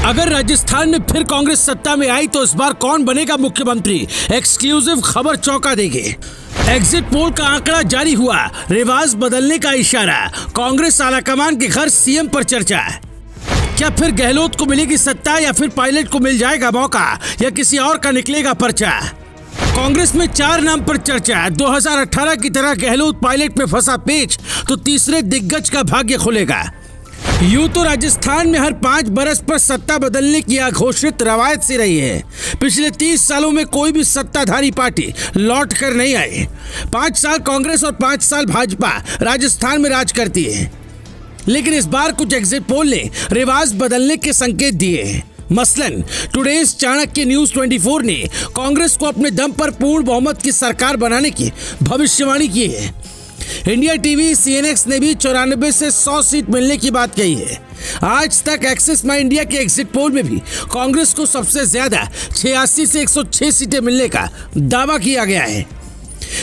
अगर राजस्थान में फिर कांग्रेस सत्ता में आई तो इस बार कौन बनेगा मुख्यमंत्री? एक्सक्लूसिव खबर चौंका देगी। एग्जिट पोल का आंकड़ा जारी हुआ, रिवाज बदलने का इशारा। कांग्रेस आलाकमान के घर सीएम पर चर्चा। क्या फिर गहलोत को मिलेगी सत्ता या फिर पायलट को मिल जाएगा मौका या किसी और का निकलेगा पर्चा? कांग्रेस में 4 नाम पर चर्चा। 2018 की तरह गहलोत पायलट में फंसा पेच तो तीसरे दिग्गज का भाग्य खुलेगा। यूं तो राजस्थान में हर 5 बरस पर सत्ता बदलने की अघोषित रवायत सी रही है। पिछले 30 सालों में कोई भी सत्ताधारी पार्टी लौट कर नहीं आई। 5 साल कांग्रेस और 5 साल भाजपा राजस्थान में राज करती है, लेकिन इस बार कुछ एग्जिट पोल ने रिवाज बदलने के संकेत दिए। मसलन टुडेज चाणक्य न्यूज 24 ने कांग्रेस को अपने दम पर पूर्ण बहुमत की सरकार बनाने की भविष्यवाणी की है। इंडिया टीवी CNX ने भी 94 से 100 सीट मिलने की बात कही है। आज तक एक्सिस माई इंडिया के एग्जिट पोल में भी कांग्रेस को सबसे ज्यादा 86 से 106 सीटें मिलने का दावा किया गया है।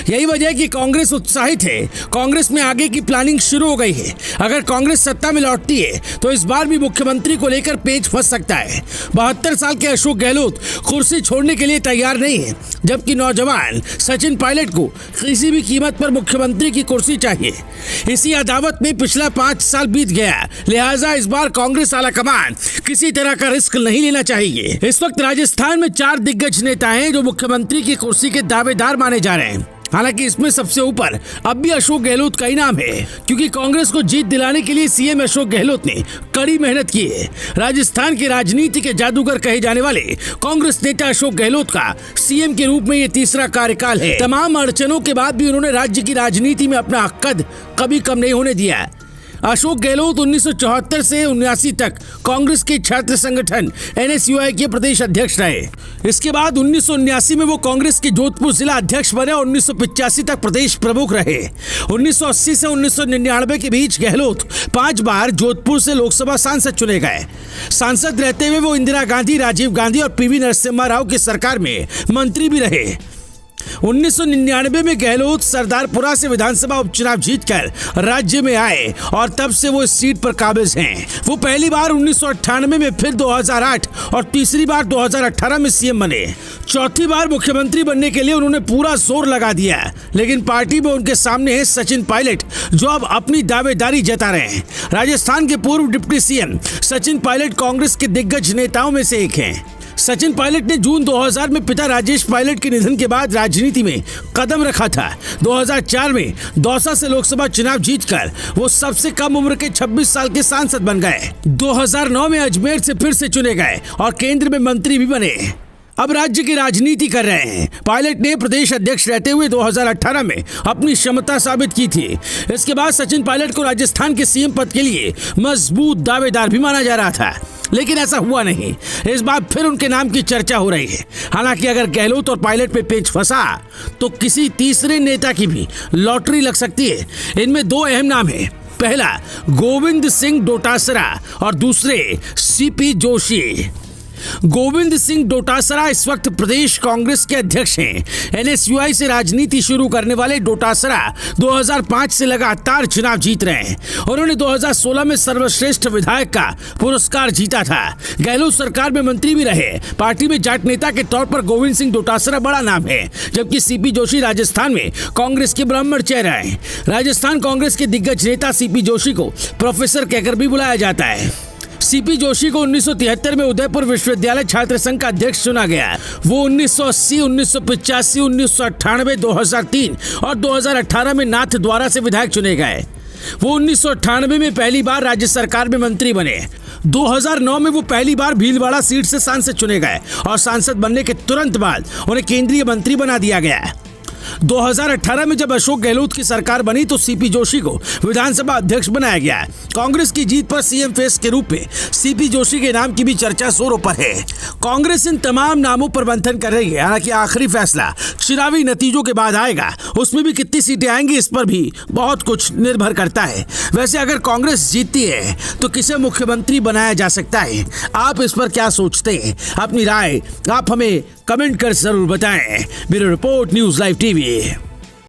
यही वजह है कि कांग्रेस उत्साहित है। कांग्रेस में आगे की प्लानिंग शुरू हो गई है। अगर कांग्रेस सत्ता में लौटती है तो इस बार भी मुख्यमंत्री को लेकर पेच फंस सकता है। 72 साल के अशोक गहलोत कुर्सी छोड़ने के लिए तैयार नहीं है, जबकि नौजवान सचिन पायलट को किसी भी कीमत पर मुख्यमंत्री की कुर्सी चाहिए। इसी अदावत में पिछला 5 साल बीत गया, लिहाजा इस बार कांग्रेस आलाकमान किसी तरह का रिस्क नहीं लेना चाहिए। इस वक्त राजस्थान में 4 दिग्गज नेता हैं जो मुख्यमंत्री की कुर्सी के दावेदार माने जा रहे हैं। हालांकि इसमें सबसे ऊपर अब भी अशोक गहलोत का ही नाम है, क्योंकि कांग्रेस को जीत दिलाने के लिए सीएम अशोक गहलोत ने कड़ी मेहनत की है। राजस्थान की राजनीति के जादूगर कहे जाने वाले कांग्रेस नेता अशोक गहलोत का सीएम के रूप में ये तीसरा कार्यकाल है। तमाम अड़चनों के बाद भी उन्होंने राज्य की राजनीति में अपना कद कभी कम नहीं होने दिया। अशोक गहलोत 1974 से 79 तक कांग्रेस के छात्र संगठन NSUI के प्रदेश अध्यक्ष रहे। इसके बाद 1979 में वो कांग्रेस के जोधपुर जिला अध्यक्ष बने और 1985 तक प्रदेश प्रमुख रहे। 1980 से 1999 के बीच गहलोत 5 बार जोधपुर से लोकसभा सांसद चुने गए। सांसद रहते हुए वो इंदिरा गांधी, राजीव गांधी और PV नरसिम्हा राव की सरकार में मंत्री भी रहे। 1999 में गहलोत सरदारपुरा से विधानसभा उपचुनाव जीतकर राज्य में आए और तब से वो इस सीट पर काबिज हैं। वो पहली बार 1998 में, फिर 2008 और तीसरी बार 2018 में सीएम बने। चौथी बार मुख्यमंत्री बनने के लिए उन्होंने पूरा जोर लगा दिया, लेकिन पार्टी में उनके सामने है सचिन पायलट, जो अब अपनी दावेदारी जता रहे हैं। राजस्थान के पूर्व डिप्टी सीएम सचिन पायलट कांग्रेस के दिग्गज नेताओं में से एक हैं। सचिन पायलट ने जून 2000 में पिता राजेश पायलट के निधन के बाद राजनीति में कदम रखा था। 2004 में दौसा से लोकसभा चुनाव जीतकर वो सबसे कम उम्र के 26 साल के सांसद बन गए। 2009 में अजमेर से फिर से चुने गए और केंद्र में मंत्री भी बने। अब राज्य की राजनीति कर रहे हैं। पायलट ने प्रदेश अध्यक्ष रहते हुए 2018 में अपनी क्षमता साबित की थी। इसके बाद सचिन पायलट को राजस्थान के सीएम पद के लिए मजबूत दावेदार भी माना जा रहा था, लेकिन ऐसा हुआ नहीं। इस बार फिर उनके नाम की चर्चा हो रही है। हालांकि अगर गहलोत और पायलट पे पेच फंसा तो किसी तीसरे नेता की भी लॉटरी लग सकती है। इनमें 2 अहम नाम हैं। पहला गोविंद सिंह डोटासरा और दूसरे CP जोशी। गोविंद सिंह डोटासरा इस वक्त प्रदेश कांग्रेस के अध्यक्ष हैं। NSUI से राजनीति शुरू करने वाले डोटासरा 2005 से लगातार चुनाव जीत रहे हैं। उन्होंने 2016 में सर्वश्रेष्ठ विधायक का पुरस्कार जीता था। गहलोत सरकार में मंत्री भी रहे। पार्टी में जाट नेता के तौर पर गोविंद सिंह डोटासरा बड़ा नाम है, जबकि CP जोशी राजस्थान में कांग्रेस के ब्राह्मण चेहरा है। राजस्थान कांग्रेस के दिग्गज नेता CP जोशी को प्रोफेसर कहकर भी बुलाया जाता है। CP जोशी को 1973 में उदयपुर विश्वविद्यालय छात्र संघ का अध्यक्ष चुना गया। वो 1980, 1985, 1998, 2003 और 2018 में नाथ द्वारा से विधायक चुने गए। वो 1998 में पहली बार राज्य सरकार में मंत्री बने। 2009 में वो पहली बार भीलवाड़ा सीट से सांसद चुने गए और सांसद बनने के तुरंत बाद उन्हें केंद्रीय मंत्री बना दिया गया। 2018 में जब अशोक गहलोत की सरकार बनी तो CP जोशी को विधानसभा अध्यक्ष बनाया गया। कांग्रेस की जीत पर सीएम फेस के रूप में CP जोशी के नाम की भी चर्चा जोरों पर है। कांग्रेस इन तमाम नामों पर मंथन कर रही है। हालांकि आखिरी फैसला चुनावी नतीजों के बाद आएगा। उसमें भी कितनी सीटें आएंगी इस पर भी बहुत कुछ निर्भर करता है। वैसे अगर कांग्रेस जीतती है तो किसे मुख्यमंत्री बनाया जा सकता है? आप इस पर क्या सोचते हैं? अपनी राय आप हमें कमेंट कर जरूर बताएं। Bureau report, news live TV.